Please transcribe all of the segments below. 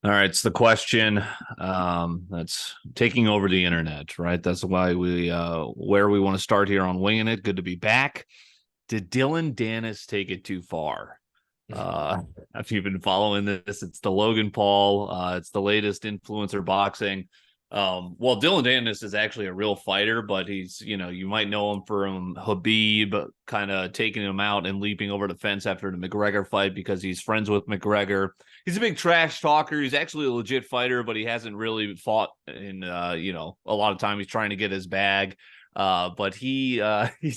All right, it's the question that's taking over the internet, right? That's why where we want to start here on Winging It. Good to be back. Did Dillon Danis take it too far? Uh, if you've been following this, it's the Logan Paul. It's the latest influencer boxing. Well, Dillon Danis is actually a real fighter, but you might know him from Habib kind of taking him out and leaping over the fence after the McGregor fight because he's friends with McGregor. He's a big trash talker. He's actually a legit fighter, but he hasn't really fought in, a lot of time. He's trying to get his bag. But he's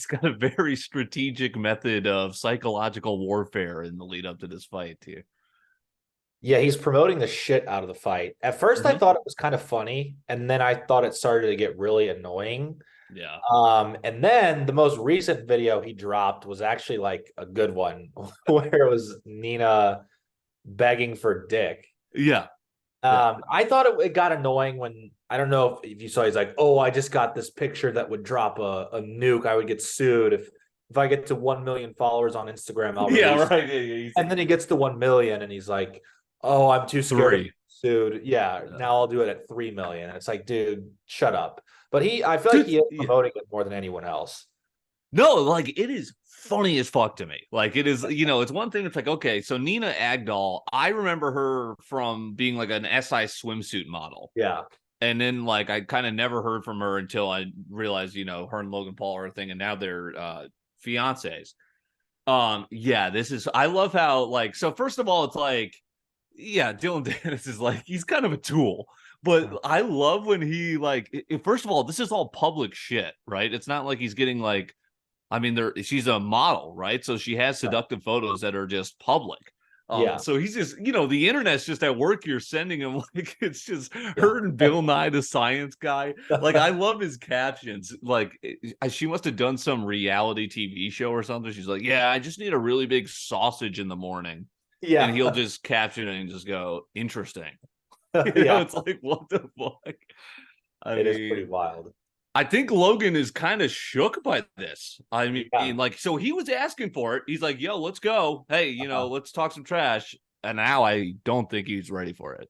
got a very strategic method of psychological warfare in the lead up to this fight here. Yeah, he's promoting the shit out of the fight. At first, I Mm-hmm. thought it was kind of funny, and then I thought it started to get really annoying. Yeah. And then the most recent video he dropped was actually like a good one, where it was Nina begging for dick. Yeah. Yeah. I thought it got annoying when I don't know if you saw. He's like, "Oh, I just got this picture that would drop a nuke. I would get sued if I get to 1 million followers on Instagram. I'll Yeah. release." Right. Yeah, And then he gets to 1 million, and he's like, "Oh, I'm too scared of being three. sued. Yeah, Yeah. now I'll do it at 3 million." And it's like, dude, shut up. But I feel like Dude, he is yeah. promoting it more than anyone else. No, like it is funny as fuck to me. Like it is, it's one thing. It's like, okay, so Nina Agdal, I remember her from being like an SI swimsuit model. Yeah, And then like I kind of never heard from her until I realized, her and Logan Paul are a thing, and now they're fiancés. Yeah, this is I love how like so first of all, it's like, yeah, Dylan Dennis is like he's kind of a tool. But I love when he like first of all, this is all public shit, right? It's not like he's getting like I mean, she's a model, right? So she has right. seductive photos that are just public. Yeah, So he's just, the internet's just at work. You're sending him like it's just yeah. her and Bill Nye, the science guy. Like I love his captions. Like she must have done some reality TV show or something. She's like, "Yeah, I just need a really big sausage in the morning," and he'll Yeah, just caption it and just go, "Interesting." yeah. It's like what the fuck. I It is pretty mean, wild. I think Logan is kind of shook by this. I Yeah. mean, like, so he was asking for it. He's like, yo, let's go. Hey, Uh-huh. let's talk some trash. And now I don't think he's ready for it.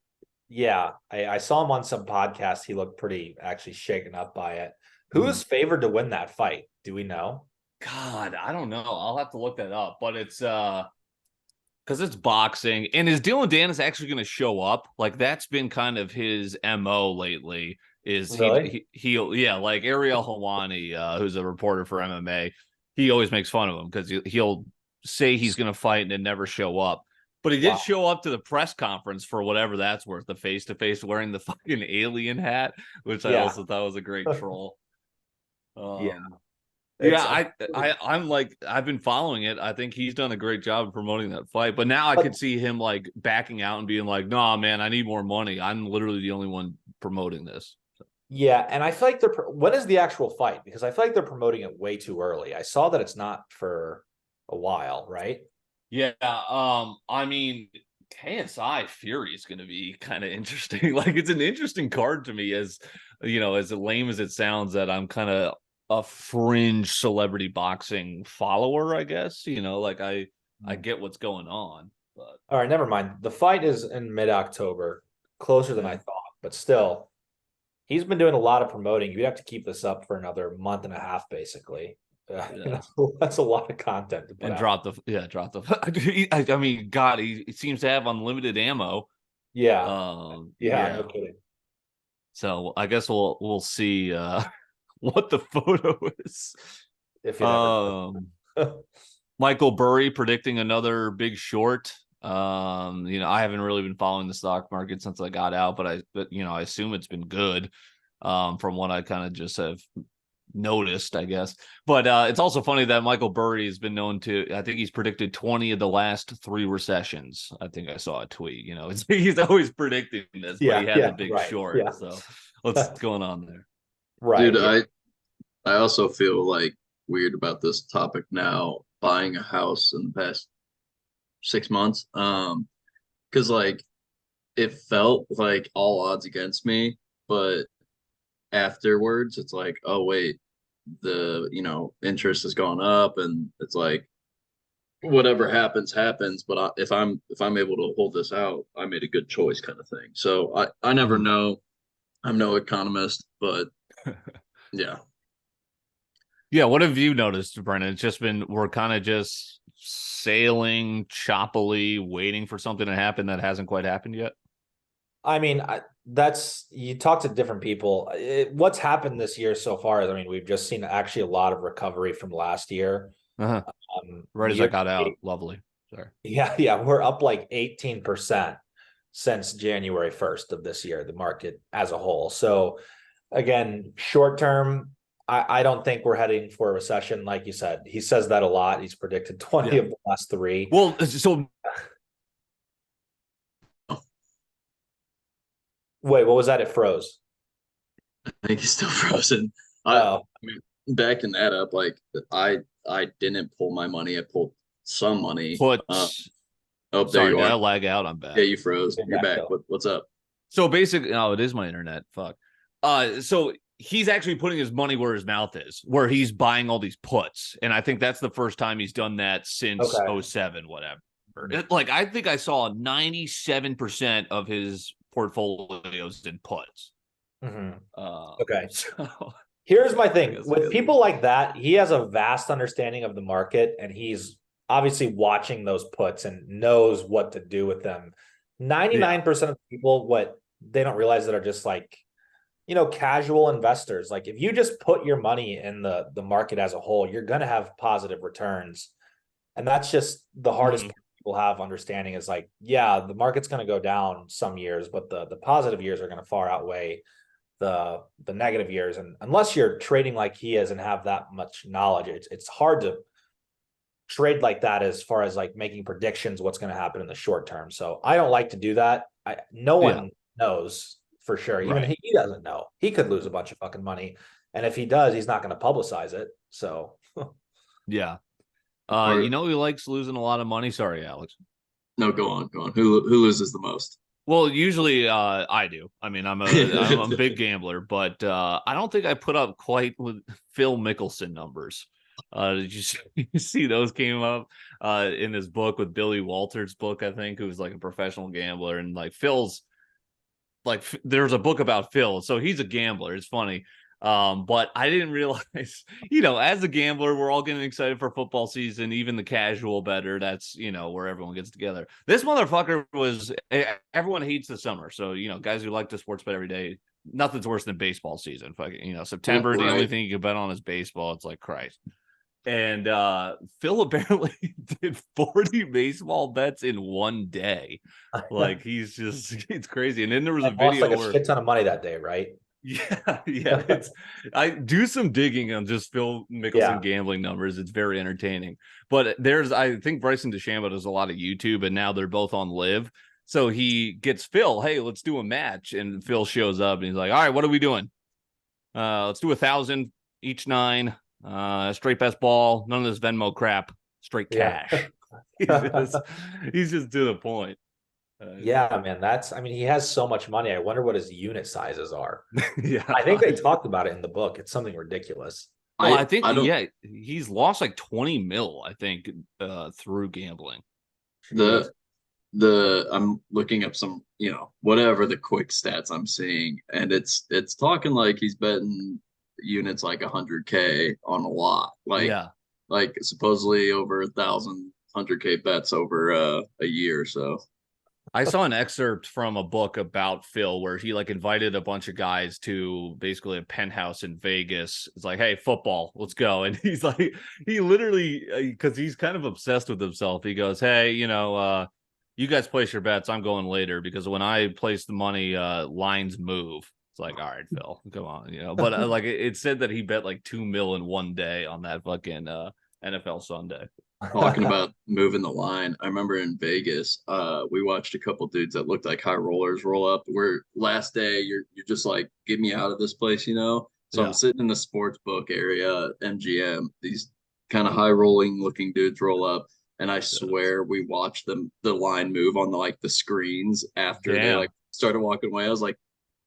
Yeah, I saw him on some podcast. He looked pretty actually shaken up by it. Who Mhm. is favored to win that fight? Do we know? God, I don't know. I'll have to look that up. But it's because it's boxing. And is Dylan Danis actually going to show up? Like that's been kind of his MO lately. Is Really? he'll yeah, like Ariel Helwani, who's a reporter for MMA, he always makes fun of him because he'll say he's going to fight and then never show up. But he did Wow. show up to the press conference for whatever that's worth, the face to face wearing the fucking alien hat, which I Yeah. also thought was a great troll. Yeah. Um, yeah, It's I'm like I've been following it. I think he's done a great job of promoting that fight. But now I but could see him like backing out and being like, "Nah, man, I need more money. I'm literally the only one promoting this." yeah, and I feel like when is the actual fight? Because I feel like they're promoting it way too early. I saw that it's not for a while, right? Yeah, I mean, KSI Fury is going to be kind of interesting. Like, it's an interesting card to me, as lame as it sounds. That I'm kind of a fringe celebrity boxing follower, I guess. Like I Mm. get what's going on, but All right, never mind. The fight is in mid-October, closer than I yeah, thought, but still, he's been doing a lot of promoting. You'd have to keep this up for another month and a half, basically. yeah. That's a lot of content to put And out. drop the. I mean, God, he seems to have unlimited ammo. Yeah, yeah, no Yeah. kidding. So I guess we'll see what the photo is. If it ever Um, does. Michael Burry predicting another big short. I haven't really been following the stock market since I got out, but I assume it's been good. From what I kind of just have noticed, I guess. But it's also funny that Michael Burry has been known to. I think he's predicted 20 of the last three recessions. I think I saw a tweet. He's always predicting this, but he Yeah, had the yeah, big right. short. Yeah. So what's going on there? Right. Dude, Yeah. I also feel like weird about this topic now, buying a house in the past 6 months. Because like it felt like all odds against me, but afterwards it's like, oh wait, the interest has gone up and it's like whatever happens. But if I'm able to hold this out, I made a good choice, kind of thing. So I never know. I'm no economist, but yeah. Yeah, what have you noticed, Brennan? It's just been we're kind of just sailing choppily, waiting for something to happen that hasn't quite happened yet. I mean, that's you talk to different people. What's happened this year so far is, I mean, we've just seen actually a lot of recovery from last year. Uh-huh. Right as I Year got to out. date, Lovely. Sorry. yeah, we're up like 18% since January 1st of this year, the market as a whole. So again, short term, I don't think we're heading for a recession. Like you said, he says that a lot. He's predicted 20 of the last three. Well, so Wait, what was that? It froze. I think he's still frozen. Oh, I mean, backing that up, like I didn't pull my money. I pulled some money. puts. Oh, there Sorry, you did I are. lag out? I'm back. Yeah, you froze. You're You're back, back. though. What's up? So basically, oh, it is my internet. Fuck. So he's actually putting his money where his mouth is, where he's buying all these puts, and I think that's the first time he's done that since Okay. 07, whatever. Like I think I saw 97% of his portfolios in puts. Mhm. Uh, Okay. So Here's my thing guess with people like that. He has a vast understanding of the market, and he's obviously watching those puts and knows what to do with them. 99% of people, what they don't realize that are just like, casual investors. Like if you just put your money in the market as a whole, you're going to have positive returns. And that's just the hardest part people have understanding is like, yeah, the market's going to go down some years, but the positive years are going to far outweigh the negative years. And unless you're trading like he is and have that much knowledge, it's hard to trade like that as far as like making predictions what's going to happen in the short term. So I don't like to do that. No one knows for sure. Even Right. he doesn't know. He could lose a bunch of fucking money. And if he does, he's not going to publicize it. So Yeah. Or- You know, he likes losing a lot of money. Sorry, Alex. No, go on, go on. Who loses the most? Well, usually I do. I mean, I'm a big gambler, but I don't think I put up quite with Phil Mickelson numbers. Did you see those came up in his book with Billy Walters' book, I think, who was like a professional gambler, and like Phil's like there's a book about Phil, so he's a gambler. It's funny. But I didn't realize, as a gambler, we're all getting excited for football season, even the casual better. That's, where everyone gets together. This motherfucker everyone hates the summer. So, guys who like to sports bet every day, nothing's worse than baseball season. Fucking, September, the only thing you can bet on is baseball. It's like Christ. And Phil apparently did 40 baseball bets in one day. Like it's crazy. And then there was a video like a shit ton of money that day, right? Yeah. I do some digging on just Phil Mickelson gambling numbers. It's very entertaining. But I think Bryson DeChambeau does a lot of YouTube, and now they're both on Live. So he gets Phil, hey, let's do a match. And Phil shows up and he's like, all right, what are we doing? Let's do 1,000 each 9. Straight best ball, none of this Venmo crap, straight cash. He's just to the point. Yeah, man. He has so much money. I wonder what his unit sizes are. Yeah, I think they talked about it in the book. It's something ridiculous. Well, I think he's lost like 20 mil, I think, through gambling. I'm looking up some, whatever the quick stats I'm seeing, and it's talking like he's betting units like 100K on a lot. Like supposedly over 1,000 bets over a year or so. I saw an excerpt from a book about Phil where he like invited a bunch of guys to basically a penthouse in Vegas. It's like, hey, football, let's go. And he's like, he literally, because he's kind of obsessed with himself. He goes, hey, you guys place your bets. I'm going later because when I place the money, lines move. It's like, all right, Phil, come on, But like it said that he bet like 2 mil in one day on that fucking NFL Sunday. Talking about moving the line, I remember in Vegas, we watched a couple dudes that looked like high rollers roll up. Where last day you're just like, get me out of this place, So I'm sitting in the sports book area, MGM. These kind of high rolling looking dudes roll up, and I swear we watched the line move on the screens after they like started walking away. I was like,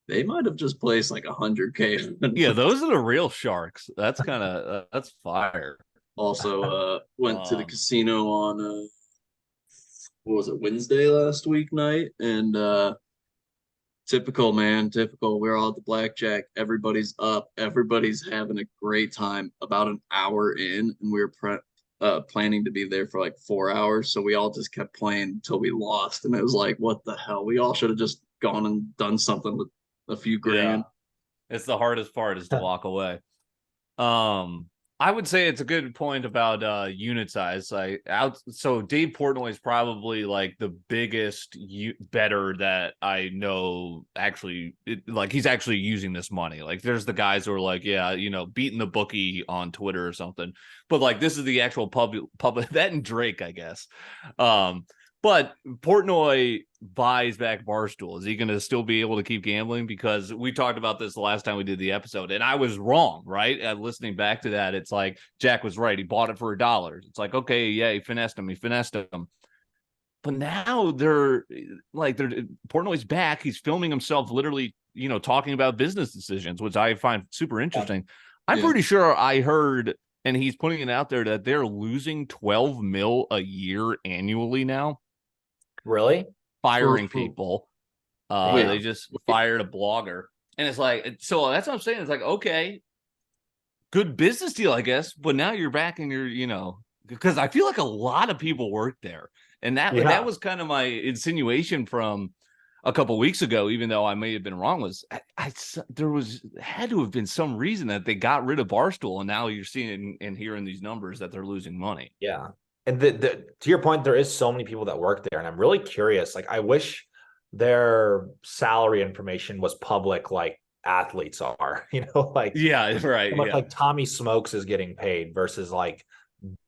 they might have just placed like 100K. Yeah, those are the real sharks. That's kind of that's fire. Also, went to the Um, casino on what was it, Wednesday last week night, and typical, man, typical. We're all at the blackjack. Everybody's up. Everybody's having a great time. About an hour in, and we were planning to be there for like 4 hours. So we all just kept playing until we lost, and it was like, what the hell? We all should have just gone and done something with a few yeah, grand. it's the hardest part is to walk away. Um, I would say it's a good point about unit size. So Dave Portnoy is probably like the biggest better that I know. Actually, like he's actually using this money. Like there's the guys who are like, yeah, beating the bookie on Twitter or something. But like this is the actual public that and Drake, I guess. But Portnoy buys back Barstool. Is he going to still be able to keep gambling? Because we talked about this the last time we did the episode, and I was wrong, right? Listening back to that, it's like Jack was right. He bought it for $1. It's like, okay, yeah, he finessed him. But now Portnoy's back. He's filming himself literally, talking about business decisions, which I find super interesting. I'm pretty sure I heard, and he's putting it out there, that they're losing 12 mil a year annually now. Really? Firing people. Wait. They just fired a blogger. And it's like, so that's what I'm saying. It's like, okay, good business deal, I guess. But now you're back and you're, because I feel like a lot of people work there. And that was kind of my insinuation from a couple of weeks ago, even though I may have been wrong, was there had to have been some reason that they got rid of Barstool. And now you're seeing and hearing these numbers that they're losing money. Yeah. And to your point, there is so many people that work there, and I'm really curious. Like, I wish their salary information was public, like athletes are. Like Yeah, right. how much like Tommy Smokes is getting paid versus like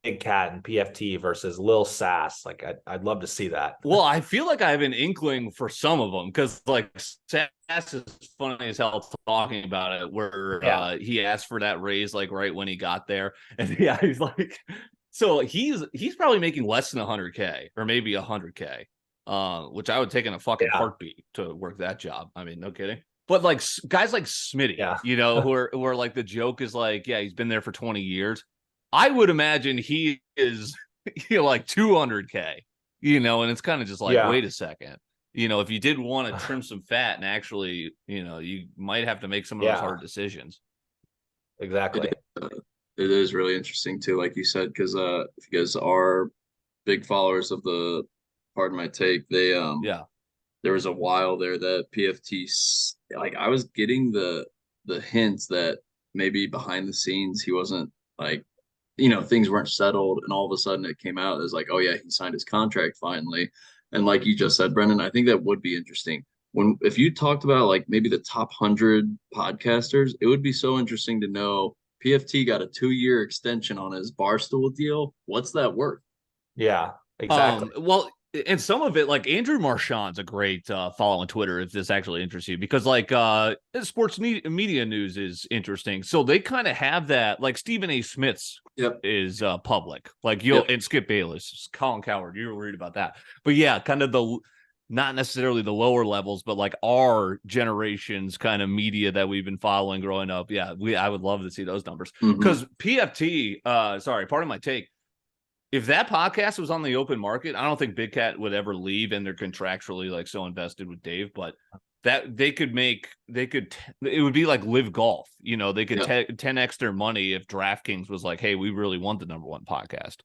Big Cat and PFT versus Lil Sass. Like, I'd love to see that. Well, I feel like I have an inkling for some of them because like Sass is funny as hell talking about it, where he asked for that raise like right when he got there, and he's like. So he's probably making less than 100K or maybe 100K, which I would take in a fucking heartbeat to work that job. I mean, no kidding. But like guys like Smitty, who are like, the joke is like, yeah, he's been there for 20 years. I would imagine he is like 200K, and it's kind of just like, wait a second. If you did want to trim some fat and actually, you might have to make some of those hard decisions. Exactly. It is really interesting too, like you said, because if you guys are big followers of the Pardon My Take, they there was a while there that PFT, like I was getting the hints that maybe behind the scenes he wasn't like, things weren't settled, and all of a sudden it came out as like, oh yeah, he signed his contract finally. And like you just said, Brendan, I think that would be interesting. If you talked about like maybe the top 100 podcasters, it would be so interesting to know PFT got a 2-year extension on his Barstool deal. What's that worth? Yeah, exactly. Well, and some of it, like Andrew Marchand's a great follow on Twitter if this actually interests you, because like sports media news is interesting. So they kind of have that, like Stephen A. Smith's is public, like and Skip Bayless, Colin Cowherd. You're worried about that, but yeah, kind of not necessarily the lower levels, but like our generation's kind of media that we've been following growing up. Yeah, I would love to see those numbers because PFT, Pardon My Take. If that podcast was on the open market, I don't think Big Cat would ever leave, and they're contractually like so invested with Dave, but that it would be like Live Golf. They could 10x their money if DraftKings was like, hey, we really want the #1 podcast.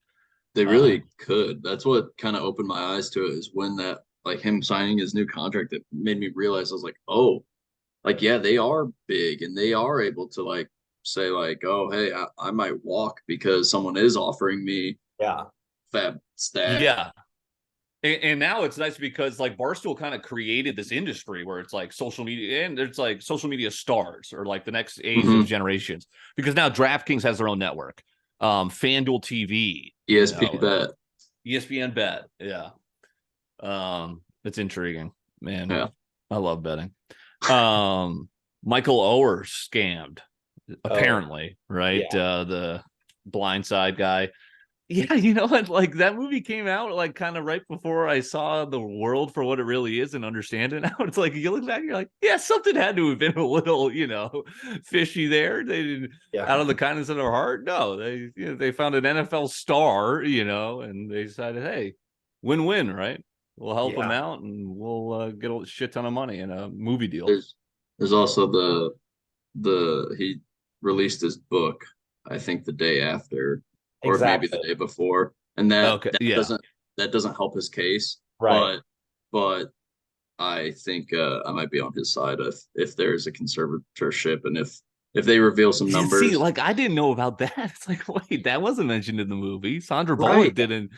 They really could. That's what kind of opened my eyes to it, is when that, like him signing his new contract, that made me realize, I was like, oh, like, yeah, they are big and they are able to like say like, oh, hey, I might walk because someone is offering me fab stat. Yeah. And now it's nice because like Barstool kind of created this industry where it's like social media, and it's like social media stars or like the next age of generations, because now DraftKings has their own network. FanDuel TV, ESPN Bet. Yeah. It's intriguing, man. Yeah. I love betting. Michael Oher scammed, apparently, right? The Blindside guy. Yeah, you know what? Like that movie came out like kind of right before I saw the world for what it really is and understand it now. It's like you look back, you're like, yeah, something had to have been a little, fishy there. They didn't out Yeah. of the kindness of their heart. No, they found an NFL star, and they decided, hey, win-win, right? We'll help them Yeah. out and we'll get a shit ton of money in a movie deal. There's also the he released his book, I think the day after, or maybe the Exactly. day before, and that Okay, that yeah. doesn't help his case. Right. But I think I might be on his side if there's a conservatorship and if they reveal some See, numbers. like I didn't know about that. It's like, wait, that wasn't mentioned in the movie. Sandra Bullock Right. didn't,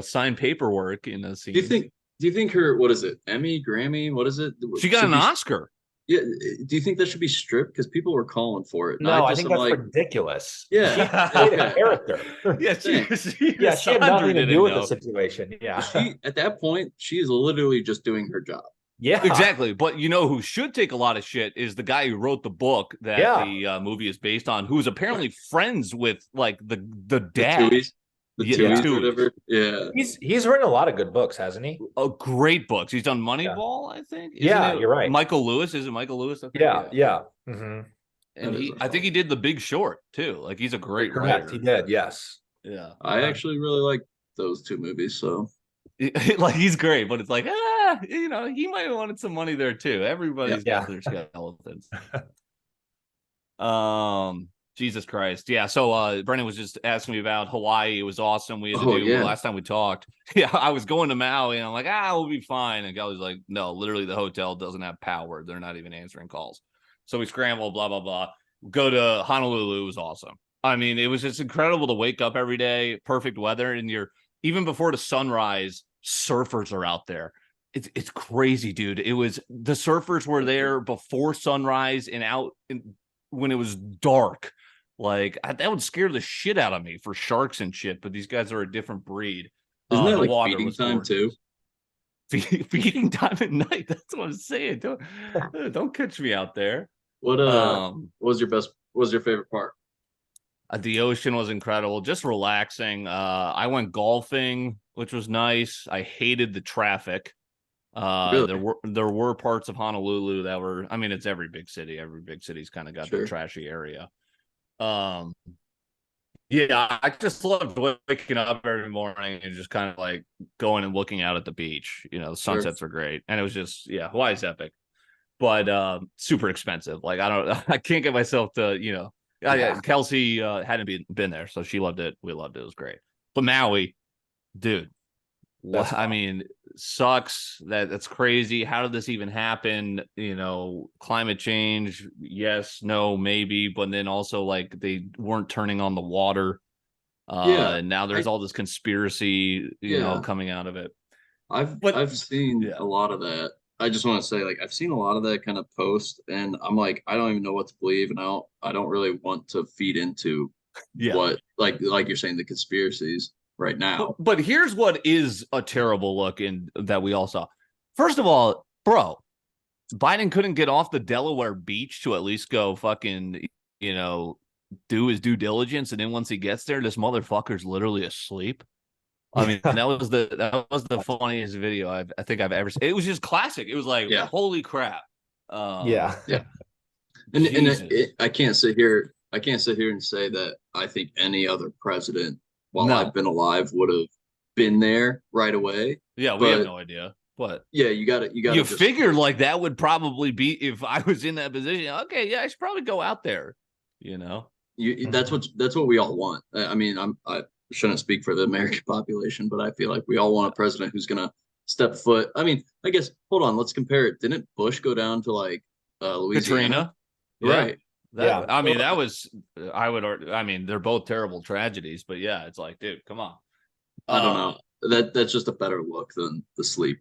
sign paperwork in a Do you scene. think do you think her, what is it, Emmy, Grammy, what is it, She got should an be, Oscar. yeah, do you think that should be stripped? Because people were calling for it, and No, I I'm think that's like, ridiculous. yeah, She played a okay, character. Yeah, thanks. She had Sandra nothing to do didn't with the know. situation. Yeah. She, at that point, she is literally just doing her job. Yeah. Exactly. But you know who should take a lot of shit is the guy who wrote the book that Yeah. the movie is based on, who's apparently friends with like the The dad. Tuies, the Yeah, the Yeah. Tuies or Tuies. whatever. Yeah, He's written a lot of good books, hasn't he? Great books. He's done Yeah. Moneyball, I think. Isn't Yeah, it you're right. Michael Lewis? Is it Michael Lewis? I think. Yeah. Yeah. Yeah. Hmm. And that is a I think fun. he did The Big Short too. Like he's a great Correct. He writer. did. Yes. Yeah. I actually really like those two movies. So Like he's great, but it's like, he might have wanted some money there too. yeah, Everybody's got Yeah. their skeletons. Jesus Christ. Yeah. So Brennan was just asking me about Hawaii. It was awesome. We had to oh do yeah, last time we talked. Yeah, I was going to Maui and I'm like, we'll be fine. And Gully's like, no, literally the hotel doesn't have power. They're not even answering calls. So we scramble, blah, blah, blah. Go to Honolulu. It was awesome. I mean, it was just incredible to wake up every day, perfect weather, and even before the sunrise, surfers are out there. It's crazy, dude. It was the surfers were there before sunrise and out when it was dark. Like that would scare the shit out of me for sharks and shit. But these guys are a different breed. isn't that The like water feeding was time too? gorgeous. Feeding time at night. That's what I'm saying. Don't catch me out there. What was your best? What was your favorite part? The ocean was incredible, just relaxing. I went golfing, which was nice. I hated the traffic. Really? There were parts of Honolulu that were, I mean, it's every big city. Every big city's kind of got their Sure. trashy area. Yeah, I just loved waking up every morning and just kind of like going and looking out at the beach. The sunsets are great, and it was just, yeah, Hawaii's epic, but super expensive. Like I can't get myself to, Kelsey hadn't been there, so she loved it. We loved it. It was great. But Maui, dude, That's I mean, sucks. That's crazy. How did this even happen? Climate change, yes, no, maybe, but then also like they weren't turning on the water. Yeah, And now there's all this conspiracy, yeah. coming out of it. I've But seen yeah, a lot of that. I just want to say, like, I've seen a lot of that kind of post, and I'm like, I don't even know what to believe, and I don't really want to feed into yeah. what, like you're saying, the conspiracies right now. But here's what is a terrible look in that we all saw. First of all, bro, Biden couldn't get off the Delaware beach to at least go fucking, do his due diligence, and then once he gets there, this motherfucker's literally asleep. I mean, that was the funniest video I think I've ever seen. It was just classic. It was like, Yeah, holy crap. yeah. yeah. And Jesus. I can't sit here. I can't sit here and say that I think any other president, while No. I've been alive, would have been there right away. Yeah, we have But no idea. But yeah, you got to you just figured like that would probably be if I was in that position. Okay, yeah, I should probably go out there. that's what we all want. I mean, I shouldn't speak for the American population, but I feel like we all want a president who's gonna step foot. I mean, I guess, hold on, let's compare it. Didn't Bush go down to like Louisiana? Katrina. Yeah. Right. Yeah. I mean, that was I mean, they're both terrible tragedies, but yeah, it's like, dude, come on. I don't know. That's just a better look than the sleep.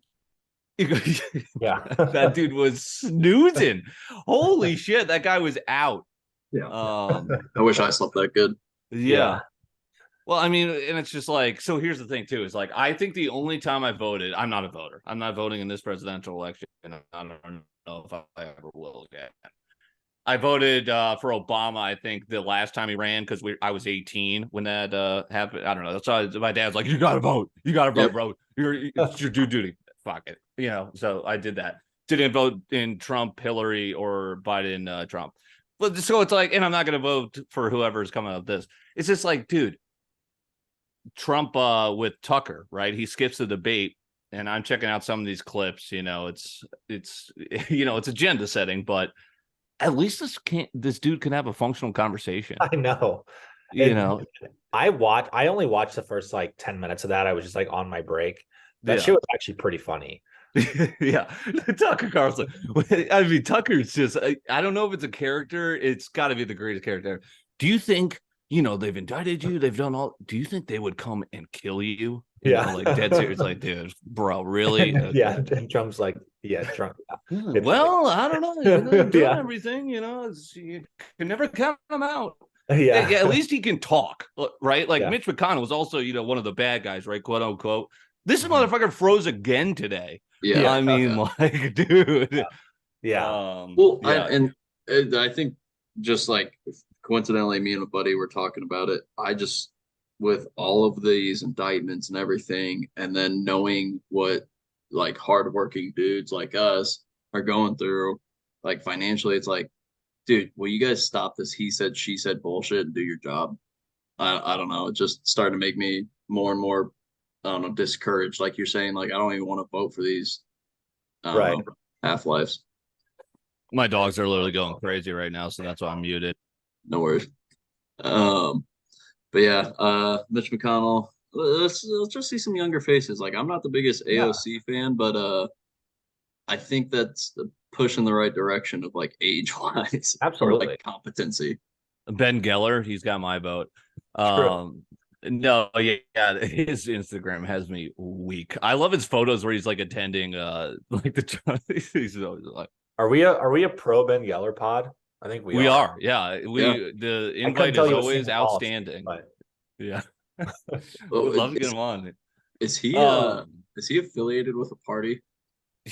Yeah. That dude was snoozing. Holy shit, that guy was out. Yeah. Um, I wish I slept that good. yeah. Well, I mean, and it's just like, so here's the thing too, is like, I think the only time I voted, I'm not a voter. I'm not voting in this presidential election. And I don't know if I ever will again. I voted for Obama. I think the last time he ran because I was 18 when that happened. I don't know. So my dad's like, "You got to vote. You got to vote, bro. It's your due duty. Fuck it." So I did that. Didn't vote in Trump, Hillary, or Biden, Trump. But so it's like, and I'm not going to vote for whoever's coming up this. It's just like, dude, Trump with Tucker, right? He skips the debate, and I'm checking out some of these clips. It's it's agenda setting, but at least this dude can have a functional conversation. I know. I only watched the first like 10 minutes of that. I was just like on my break. That shit was actually pretty funny. Yeah. Tucker Carlson. I mean, Tucker's just, I don't know if it's a character. It's got to be the greatest character. Do you think, they've indicted you, they've done all, do you think they would come and kill you? Like dead serious, like, dude, bro, really? Yeah. And Trump's like, yeah, Trump. Well, I don't know. They've done everything, you can never count them out. Yeah. At least he can talk, right? Like Mitch McConnell was also, one of the bad guys, right? Quote unquote. This motherfucker froze again today. Yeah. I mean, like, dude. Yeah. I think just like coincidentally, me and a buddy were talking about it. I just, with all of these indictments and everything, and then knowing what like hardworking dudes like us are going through, like financially, it's like, dude, will you guys stop this he said, she said bullshit and do your job? I don't know. It just started to make me more and more, I don't know, discouraged. Like you're saying, like, I don't even want to vote for these half-lives. My dogs are literally going crazy right now, so that's why I'm muted. No worries. But yeah, Mitch McConnell, let's just see some younger faces. Like, I'm not the biggest AOC fan, but I think that's the push in the right direction of like age-wise. Absolutely. Or like competency. Ben Geller, he's got my vote. No, yeah, his Instagram has me weak. I love his photos where he's like attending like he's always like, Are we a pro Ben Geller pod? I think we are. Yeah. The invite is always outstanding. But... Yeah. We'd love to get him on. Is he affiliated with a party?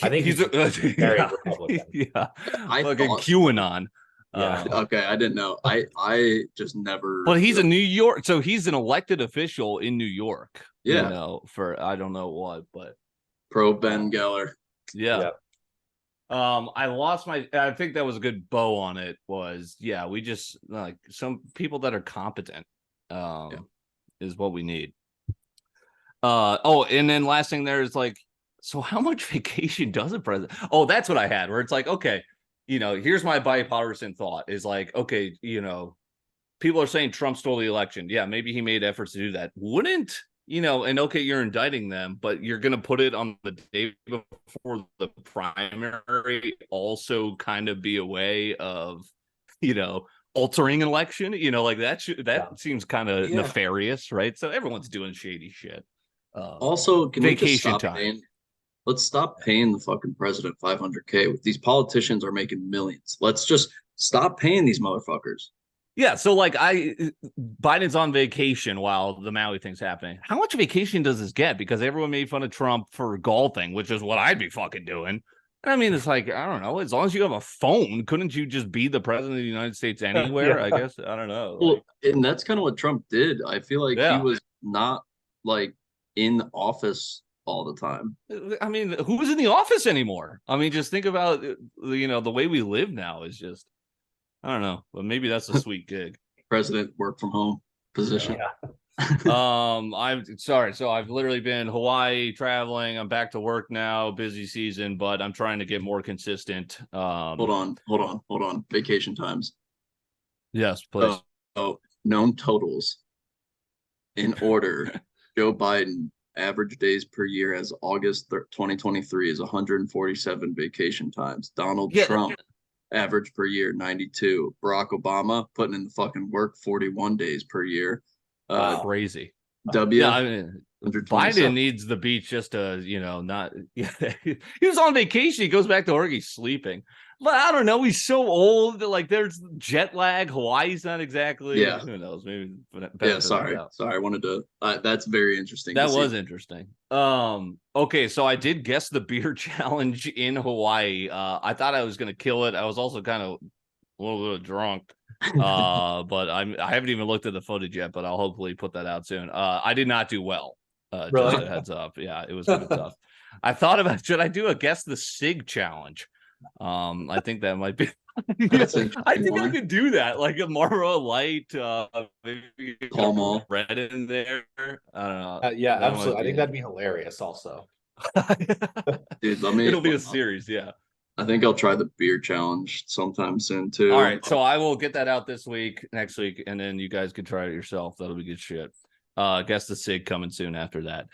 I think he's very Republican. Yeah. Fucking QAnon. Yeah. Okay, I didn't know. I just never. But he's a New York, so he's an elected official in New York. Yeah. For I don't know what, but pro Ben Geller. Yeah. I lost I think that was a good bow on it. We just like some people that are competent. Is what we need. And then last thing there is like, so how much vacation does a president? Oh, that's what I had, where it's like, okay. Here's my bipartisan thought is like, okay, people are saying Trump stole the election. Yeah, maybe he made efforts to do that. Wouldn't, and okay, you're indicting them, but you're going to put it on the day before the primary also kind of be a way of, altering an election, like that seems kind of nefarious, right? So everyone's doing shady shit. Also, can vacation time. Let's stop paying the fucking president $500K. These politicians are making millions. Let's just stop paying these motherfuckers. Yeah, so like Biden's on vacation while the Maui thing's happening. How much vacation does this get? Because everyone made fun of Trump for golfing, which is what I'd be fucking doing. And I mean, it's like, I don't know. As long as you have a phone, couldn't you just be the president of the United States anywhere? I guess. I don't know. Well, and that's kind of what Trump did. I feel like he was not like in office all the time. I mean, who's in the office anymore? I mean, just think about the way we live now is just, I don't know, but maybe that's a sweet gig. President work from home position. I'm sorry. So I've literally been Hawaii traveling. I'm back to work now, busy season, but I'm trying to get more consistent. Hold on. Vacation times. Yes, please. Known totals in order. Joe Biden average days per year as August 2023 is 147 vacation times. Donald Trump average per year 92. Barack Obama putting in the fucking work 41 days per year. Crazy. Biden needs the beach just to not. He was on vacation. He goes back to work. He's sleeping. But I don't know. He's so old. Like there's jet lag. Hawaii's not exactly. Yeah. Who knows? Maybe. Sorry. I wanted to. That's very interesting. That was interesting. Okay. So I did guess the beer challenge in Hawaii. I thought I was gonna kill it. I was also kind of a little bit drunk. But I haven't even looked at the footage yet, but I'll hopefully put that out soon. I did not do well. Really? Just a heads up. Yeah, it was kind of tough. I thought about, should I do a guess the SIG challenge? I think that might be. I think I could do that, like a Marlboro Light, maybe Call 'em all. red in there. I don't know. Yeah, That absolutely. might I think be- that'd be hilarious. Also, Dude, It'll be a series, yeah. I think I'll try the beer challenge sometime soon too. All right, so I will get that out this week, next week, and then you guys can try it yourself. That'll be good shit. Guess the SIG coming soon after that.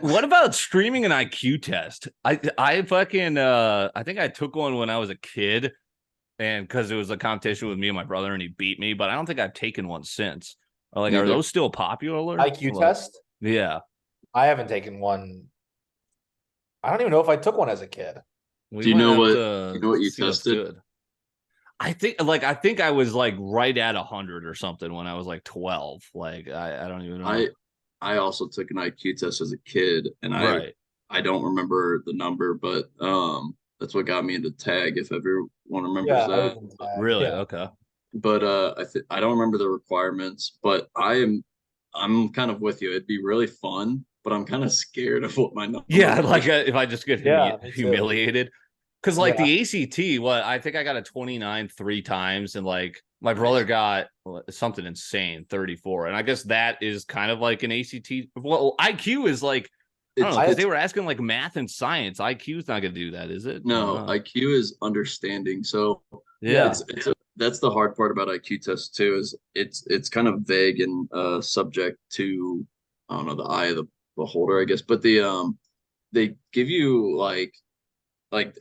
What about streaming an IQ test? I fucking I think I took one when I was a kid, and because it was a competition with me and my brother, and he beat me. But I don't think I've taken one since. Like, are those still popular? IQ test? Yeah, I haven't taken one. I don't even know if I took one as a kid. Do you know might what- have you know what you see what's tested? good. I think I was like right at 100 or something when I was like 12. Like I don't even know. I also took an IQ test as a kid, and Right. I don't remember the number, but that's what got me into tag. If everyone remembers Yeah, I that, was in tag. Really? Yeah. Okay. but I don't remember the requirements. But I'm kind of with you. It'd be really fun, but I'm kind of scared of what my number. Yeah, is. like if I just get Yeah, me too. humiliated. Because like Yeah. the ACT, I think I got a 29 3 times, and like my brother got something insane, 34. And I guess that is kind of like an ACT. Well, IQ is like, I don't know, because they were asking like math and science. IQ is not going to do that, is it? No, IQ is understanding. So Yeah. that's the hard part about IQ tests too. Is it's kind of vague and subject to, I don't know, the eye of the beholder, I guess. But they give you like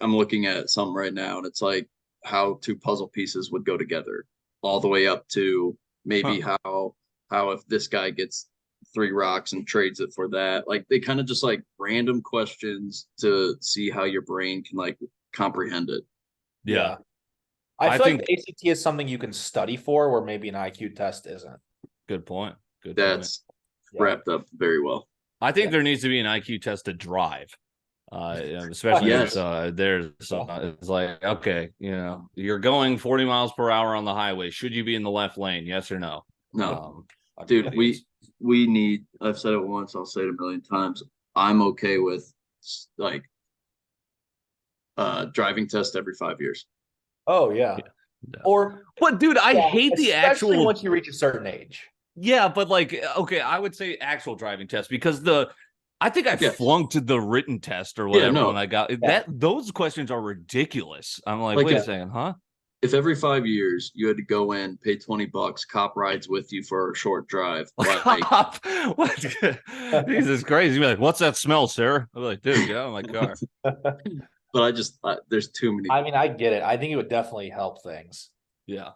I'm looking at something right now, and it's like how two puzzle pieces would go together, all the way up to maybe how if this guy gets 3 rocks and trades it for that. Like they kind of just like random questions to see how your brain can like comprehend it. Yeah. I feel think like the ACT is something you can study for, where maybe an IQ test isn't. Good point. Good point. That's wrapped up very well. I think there needs to be an IQ test to drive. Especially Yes. it's like, okay, you're going 40 miles per hour on the highway. Should you be in the left lane? Yes or no? No, dude, we need, I've said it once, I'll say it a million times. I'm okay with like driving test every 5 years. Oh yeah. Yeah. Or But dude, I hate the especially actual once you reach a certain age. Yeah, but like, okay, I would say actual driving test, because I think I flunked the written test or whatever when I got that. Those questions are ridiculous. I'm like wait a second, huh? If every 5 years you had to go in, pay $20, cop rides with you for a short drive, Cop? What? Jesus Christ! You'd be like, "What's that smell, sir?" I'd be like, "Dude, get out of my car." But there's too many. I mean, I get it. I think it would definitely help things. Yeah.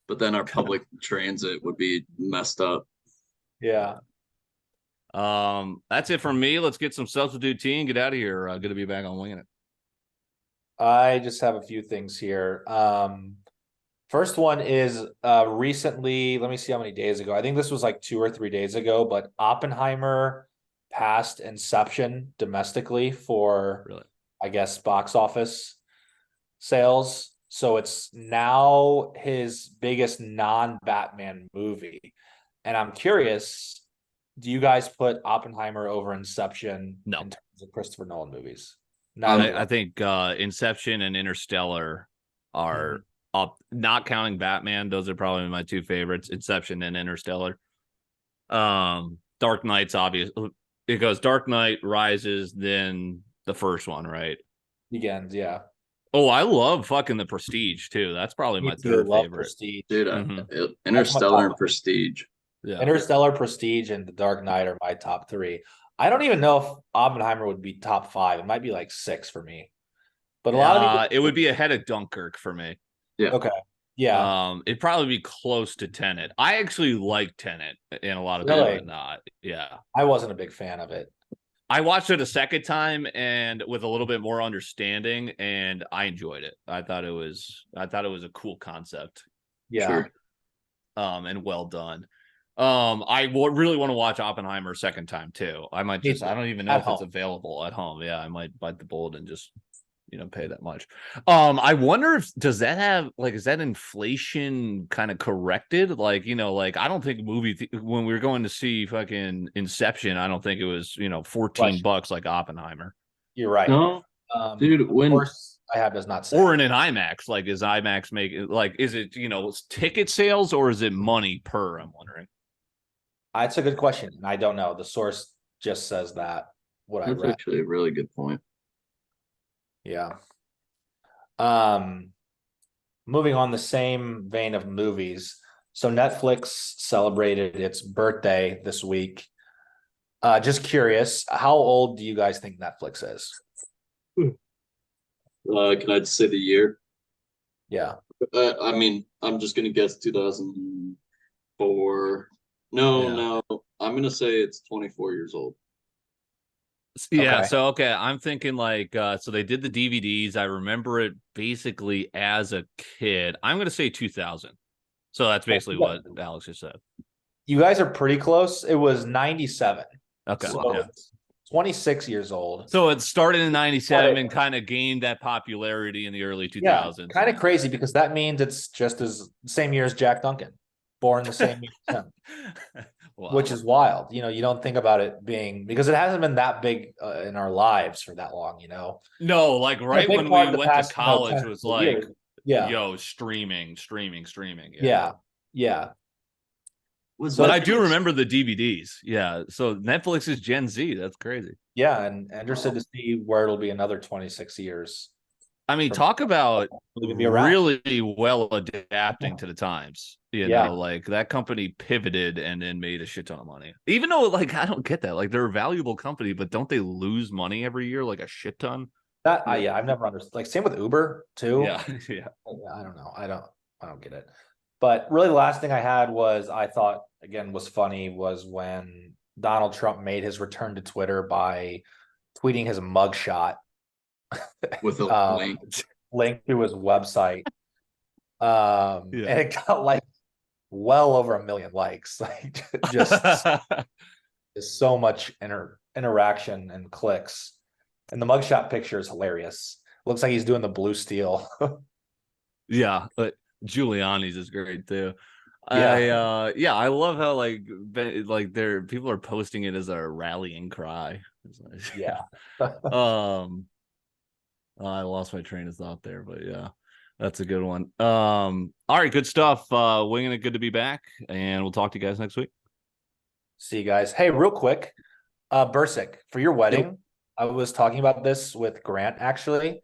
But then our public transit would be messed up. Yeah. That's it from me. Let's get some substitute tea and get out of here. Good to be back on Winging It. I just have a few things here. First one is recently, let me see how many days ago. I think this was like 2 or 3 days ago, but Oppenheimer passed Inception domestically for, I guess, box office sales. So it's now his biggest non-Batman movie. And I'm curious, do you guys put Oppenheimer over Inception in terms of Christopher Nolan movies? I think Inception and Interstellar are up, not counting Batman. Those are probably my 2 favorites, Inception and Interstellar. Dark Knight's obvious. It goes Dark Knight, Rises, then the first one, right? Begins, yeah. Oh, I love fucking The Prestige too. That's probably my 3rd favorite. Prestige. Dude, Interstellar and Prestige. Yeah. Interstellar, Prestige, and The Dark Knight are my top 3. I don't even know if Oppenheimer would be top 5. It might be like 6 for me. But a lot of people, it would be ahead of Dunkirk for me. Yeah. Okay. Yeah. It'd probably be close to Tenet. I actually like Tenet, and a lot of people did not. Yeah. I wasn't a big fan of it. I watched it a second time and with a little bit more understanding, and I enjoyed it. I thought it was a cool concept. Yeah. Sure. And well done. I really want to watch Oppenheimer a second time too. I might I don't even know if it's available at home. Yeah, I might bite the bullet and just pay that much. I wonder if does that have like is that inflation kind of corrected? Like, like I don't think when we were going to see fucking Inception, I don't think it was, $14 like Oppenheimer. You're right. No, dude, Of course, I have does not say. Or in an IMAX, like is IMAX is it, ticket sales or is it money per? I'm wondering. It's a good question. I don't know. The source just says that what I that's read. actually a really good point. Yeah. Moving on the same vein of movies. So Netflix celebrated its birthday this week. Just curious, how old do you guys think Netflix is? Can I say the year? Yeah. I mean, I'm just gonna guess 2004. No, I'm gonna say it's 24 years old. Yeah, Okay. so I'm thinking like so they did the DVDs. I remember it basically as a kid. I'm gonna say 2000. So that's basically what Alex just said. You guys are pretty close. It was 97. Okay. So Yeah. 26 years old. So it started in 97 and kind of gained that popularity in the early 2000s. Yeah, kind of crazy because that means it's just as same year as Jack Duncan, born the same year as him. Wow. Which is wild. You don't think about it being because it hasn't been that big in our lives for that long. No, like right when we went to college was like, yeah, streaming. Yeah. But I do remember the DVDs. Yeah. So Netflix is Gen Z. That's crazy. Yeah, and interested to see where it'll be another 26 years. I mean, talk about really well adapting to the times. Like that company pivoted and then made a shit ton of money. Even though, like, I don't get that. Like, they're a valuable company, but don't they lose money every year, like a shit ton? I've never understood. Like, same with Uber too. Yeah. I don't know. I don't get it. But really, the last thing I had was I thought again was funny was when Donald Trump made his return to Twitter by tweeting his mugshot with a link to his website. And it got like well over 1 million likes, like just so much interaction and clicks. And the mugshot picture is hilarious. Looks like he's doing the blue steel. Yeah, but Giuliani's is great too. Yeah. I love how like people are posting it as a rallying cry. Nice. Yeah. I lost my train of thought there, but yeah, that's a good one. All right, good stuff. Winging it, good to be back, and we'll talk to you guys next week. See you guys. Hey, real quick, Bursic, for your wedding, I was talking about this with Grant actually.